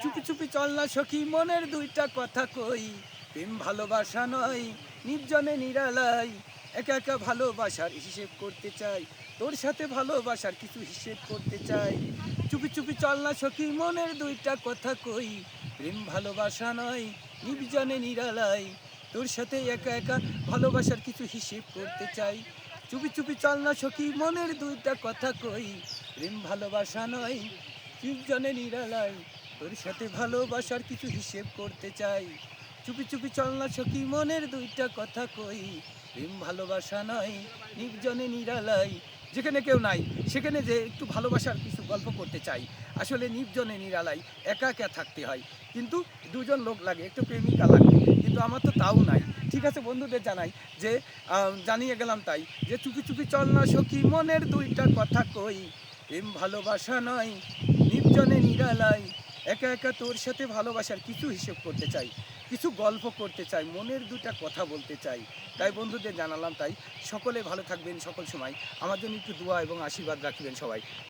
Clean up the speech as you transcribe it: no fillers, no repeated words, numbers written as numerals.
চুপি চুপি চল না সখী মনের দুইটা কথা কই, প্রেম ভালোবাসা নয় নির্জনে নিরালাই, একা একা ভালোবাসার হিসেব করতে চাই, তোর সাথে ভালোবাসার কিছু হিসেব করতে চাই। চুপি চুপি চল না সখী মনের দুইটা কথা কই, প্রেম ভালোবাসা নয় নির্জনে নিরালাই, তোর সাথে একা একা ভালোবাসার কিছু হিসেব করতে চাই। চুপি চুপি চল না সখী মনের দুইটা কথা কই, প্রেম ভালোবাসা নয় নির্জনে নিরালাই, তোর সাথে ভালোবাসার কিছু হিসেব করতে চাই। চুপি চুপি চল না সখী মনের দুইটা কথা কই, প্রেম ভালোবাসা নয় নির্জনে নিরালাই, যেখানে কেউ নাই সেখানে যে একটু ভালোবাসার কিছু গল্প করতে চাই। আসলে নির্জনে নিরালাই একা একা থাকতে হয়, কিন্তু দুজন লোক লাগে, একটু প্রেমিকা লাগে, কিন্তু আমার তো তাও নাই। ঠিক আছে, বন্ধুদের জানাই যে জানিয়ে গেলাম তাই যে চুপি চুপি চল না সখী মনের দুইটা কথা কই, প্রেম ভালোবাসা নয় নির্জনে নিরালাই, একা একা তোর সাথে ভালোবাসার কিছু হিসেব করতে চাই, কিছু গল্প করতে চাই, মনের দুটা কথা বলতে চাই। তাই বন্ধুদের জানালাম তাই। সকলে ভালো থাকবেন সকল সময়, আমার জন্য একটু দোয়া এবং আশীর্বাদ রাখবেন সবাই।